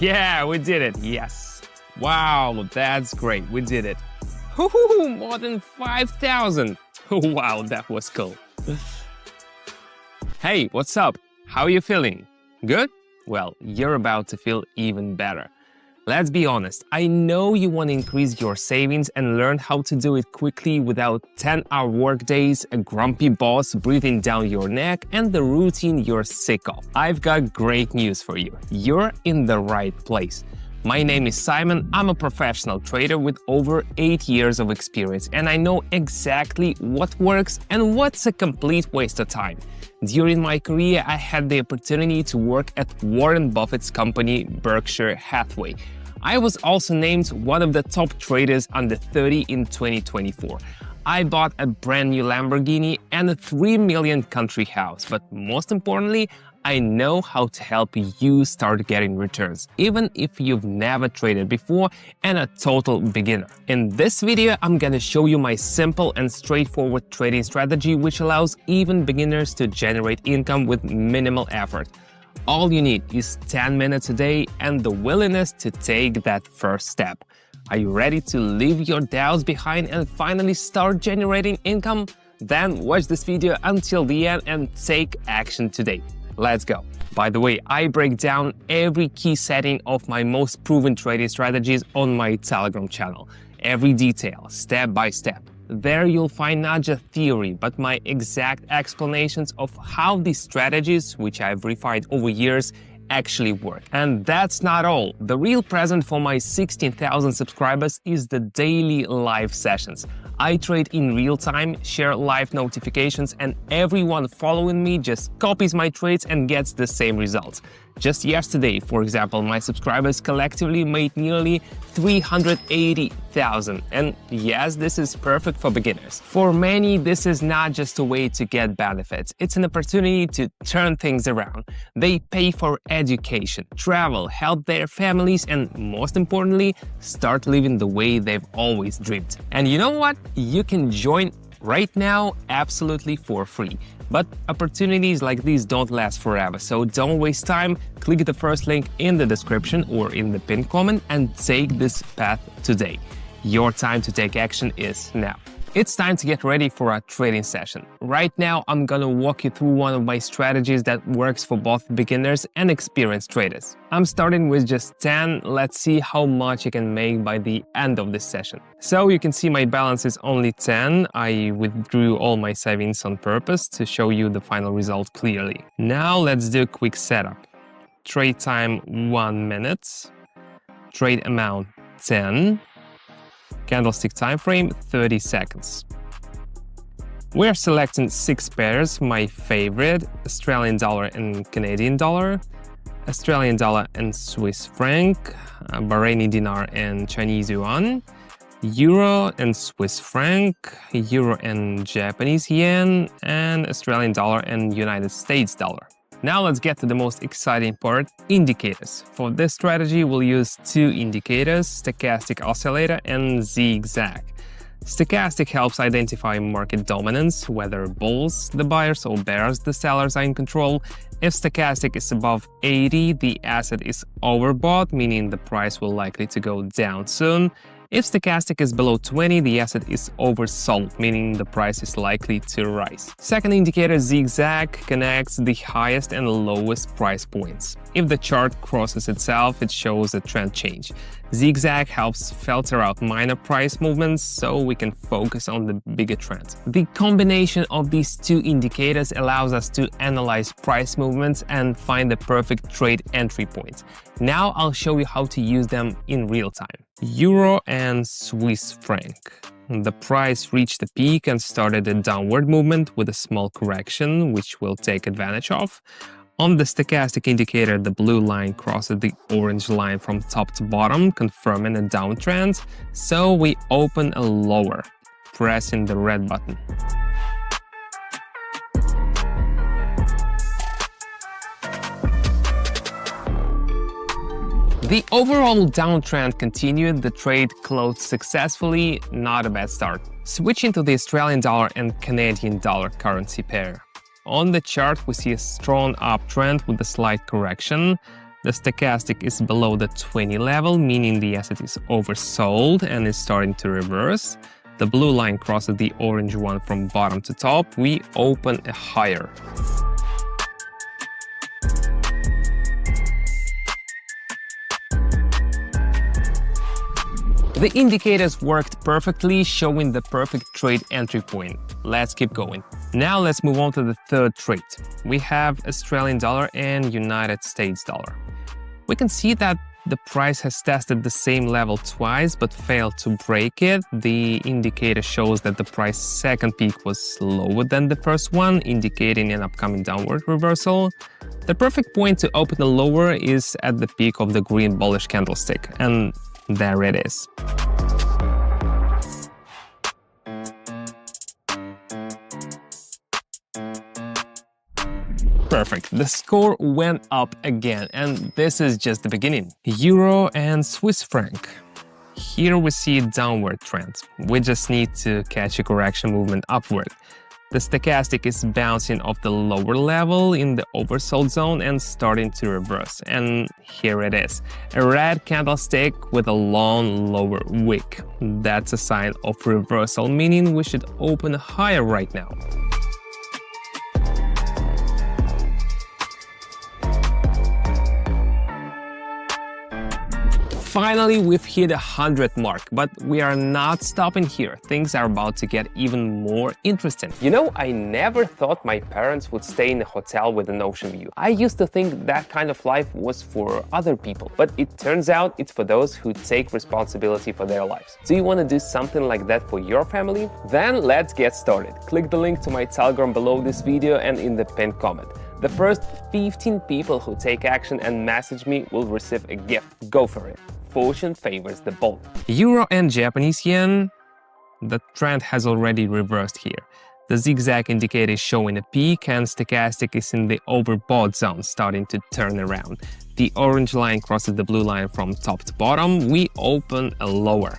Yeah, we did it. Yes. Wow, that's great. We did it. Woohoo, more than 5,000. Wow, that was cool. Hey, what's up? How are you feeling? Good? Well, you're about to feel even better. Let's be honest, I know you want to increase your savings and learn how to do it quickly without 10-hour workdays, a grumpy boss breathing down your neck, and the routine you're sick of. I've got great news for you. You're in the right place. My name is Simon, I'm a professional trader with over 8 years of experience, and I know exactly what works and what's a complete waste of time. During my career, I had the opportunity to work at Warren Buffett's company, Berkshire Hathaway. I was also named one of the top traders under 30 in 2024. I bought a brand new Lamborghini and a 3 million country house, but most importantly, I know how to help you start getting returns, even if you've never traded before and a total beginner. In this video, I'm gonna show you my simple and straightforward trading strategy, which allows even beginners to generate income with minimal effort. All you need is 10 minutes a day and the willingness to take that first step. Are you ready to leave your doubts behind and finally start generating income? Then watch this video until the end and take action today. Let's go. By the way, I break down every key setting of my most proven trading strategies on my Telegram channel. Every detail, step by step. There you'll find not just theory, but my exact explanations of how these strategies, which I've refined over years, actually work. And that's not all. The real present for my 16,000 subscribers is the daily live sessions. I trade in real time, share live notifications, and everyone following me just copies my trades and gets the same results. Just yesterday, for example, my subscribers collectively made nearly 380,000. And yes, this is perfect for beginners. For many, this is not just a way to get benefits. It's an opportunity to turn things around. They pay for education, travel, help their families, and most importantly, start living the way they've always dreamed. And you know what? You can join right now absolutely for free. But opportunities like these don't last forever, so don't waste time. Click the first link in the description or in the pinned comment and take this path today. Your time to take action is now. It's time to get ready for a trading session. Right now, I'm gonna walk you through one of my strategies that works for both beginners and experienced traders. I'm starting with just 10. Let's see how much I can make by the end of this session. So you can see my balance is only 10. I withdrew all my savings on purpose to show you the final result clearly. Now let's do a quick setup. Trade time 1 minute. Trade amount 10. Candlestick time frame 30 seconds. We're selecting 6 pairs, my favorite: Australian dollar and Canadian dollar, Australian dollar and Swiss franc, Bahraini dinar and Chinese yuan, Euro and Swiss franc, Euro and Japanese yen, and Australian dollar and United States dollar. Now let's get to the most exciting part, indicators. For this strategy, we'll use 2 indicators, stochastic oscillator and zigzag. Stochastic helps identify market dominance, whether bulls, the buyers, or bears, the sellers, are in control. If stochastic is above 80, the asset is overbought, meaning the price will likely to go down soon. If stochastic is below 20, the asset is oversold, meaning the price is likely to rise. Second indicator, zigzag, connects the highest and lowest price points. If the chart crosses itself, it shows a trend change. Zigzag helps filter out minor price movements so we can focus on the bigger trends. The combination of these 2 indicators allows us to analyze price movements and find the perfect trade entry point. Now I'll show you how to use them in real time. Euro and Swiss franc. The price reached a peak and started a downward movement with a small correction, which we'll take advantage of. On the stochastic indicator, the blue line crosses the orange line from top to bottom, confirming a downtrend, so we open a lower, pressing the red button. The overall downtrend continued, the trade closed successfully, not a bad start. Switching to the Australian dollar and Canadian dollar currency pair. On the chart, we see a strong uptrend with a slight correction. The stochastic is below the 20 level, meaning the asset is oversold and is starting to reverse. The blue line crosses the orange one from bottom to top. We open a higher. The indicators worked perfectly, showing the perfect trade entry point. Let's keep going. Now let's move on to the third trade. We have Australian dollar and United States dollar. We can see that the price has tested the same level twice but failed to break it. The indicator shows that the price second peak was lower than the first one, indicating an upcoming downward reversal. The perfect point to open the lower is at the peak of the green bullish candlestick, and there it is. Perfect. The score went up again, and this is just the beginning. Euro and Swiss franc. Here we see a downward trend. We just need to catch a correction movement upward. The stochastic is bouncing off the lower level in the oversold zone and starting to reverse. And here it is, a red candlestick with a long lower wick. That's a sign of reversal, meaning we should open higher right now. Finally, we've hit 100 mark, but we are not stopping here. Things are about to get even more interesting. You know, I never thought my parents would stay in a hotel with an ocean view. I used to think that kind of life was for other people, but it turns out it's for those who take responsibility for their lives. Do you want to do something like that for your family? Then let's get started. Click the link to my Telegram below this video and in the pinned comment. The first 15 people who take action and message me will receive a gift. Go for it. Fortune favors the bold. Euro and Japanese yen. The trend has already reversed here. The zigzag indicator is showing a peak and stochastic is in the overbought zone, starting to turn around. The orange line crosses the blue line from top to bottom. We open a lower.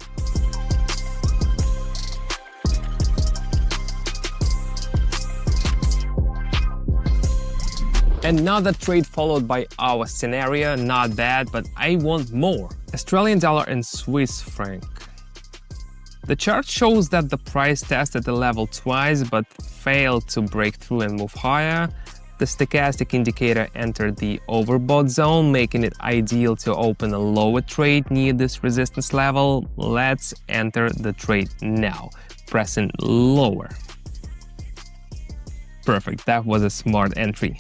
Another trade followed by our scenario, not bad, but I want more. Australian dollar and Swiss franc. The chart shows that the price tested the level twice but failed to break through and move higher. The stochastic indicator entered the overbought zone, making it ideal to open a lower trade near this resistance level. Let's enter the trade now, pressing lower. Perfect, that was a smart entry.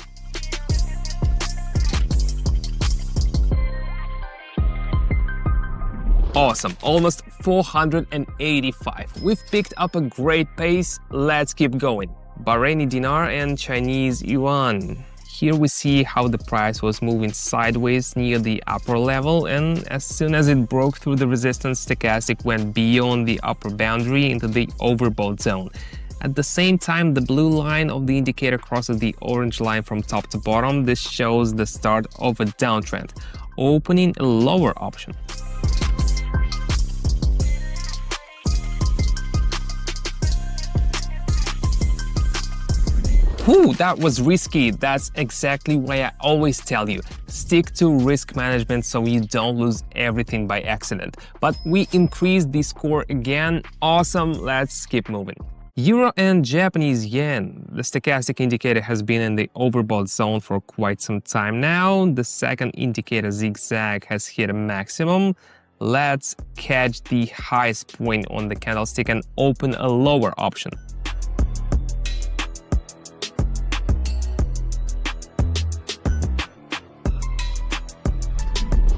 Awesome, almost 485. We've picked up a great pace. Let's keep going. Bahraini dinar and Chinese yuan. Here we see how the price was moving sideways near the upper level, and as soon as it broke through the resistance, stochastic went beyond the upper boundary into the overbought zone. At the same time, the blue line of the indicator crosses the orange line from top to bottom. This shows the start of a downtrend, opening a lower option. Whew, that was risky. That's exactly why I always tell you, stick to risk management so you don't lose everything by accident. But we increased the score again. Awesome, let's keep moving. Euro and Japanese yen. The stochastic indicator has been in the overbought zone for quite some time now. The second indicator zigzag has hit a maximum. Let's catch the highest point on the candlestick and open a lower option.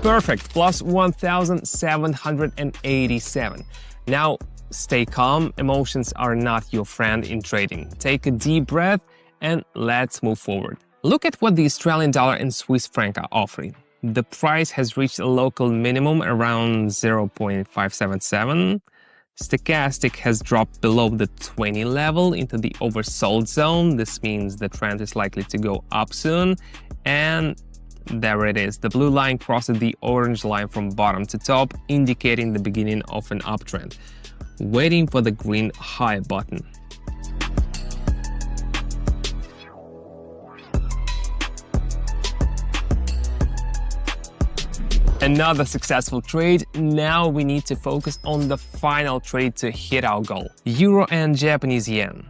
Perfect, plus 1,787. Now, stay calm. Emotions are not your friend in trading. Take a deep breath and let's move forward. Look at what the Australian dollar and Swiss franc are offering. The price has reached a local minimum around 0.577. Stochastic has dropped below the 20 level into the oversold zone. This means the trend is likely to go up soon. And there it is. The blue line crosses the orange line from bottom to top, indicating the beginning of an uptrend. Waiting for the green high button. Another successful trade. Now we need to focus on the final trade to hit our goal. Euro and Japanese yen.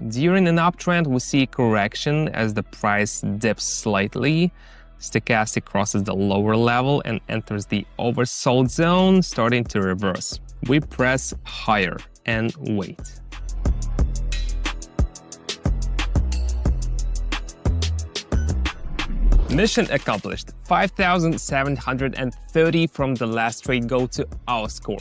During an uptrend, we see correction as the price dips slightly. Stochastic crosses the lower level and enters the oversold zone, starting to reverse. We press higher and wait. Mission accomplished. 5,730 from the last trade go to our score.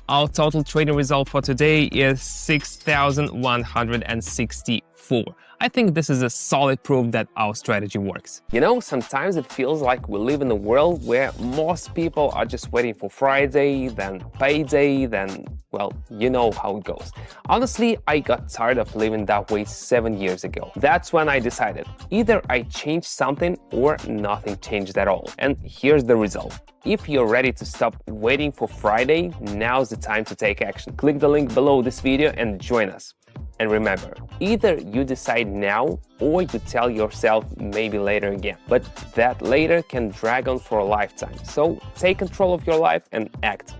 Our total trading result for today is 6,164. I think this is a solid proof that our strategy works. You know, sometimes it feels like we live in a world where most people are just waiting for Friday, then payday, then, well, you know how it goes. Honestly, I got tired of living that way 7 years ago. That's when I decided, either I change something or nothing changed at all. And here's the result. If you're ready to stop waiting for Friday, now's the time to take action. Click the link below this video and join us. And remember, either you decide now or you tell yourself maybe later again. But that later can drag on for a lifetime. So take control of your life and act.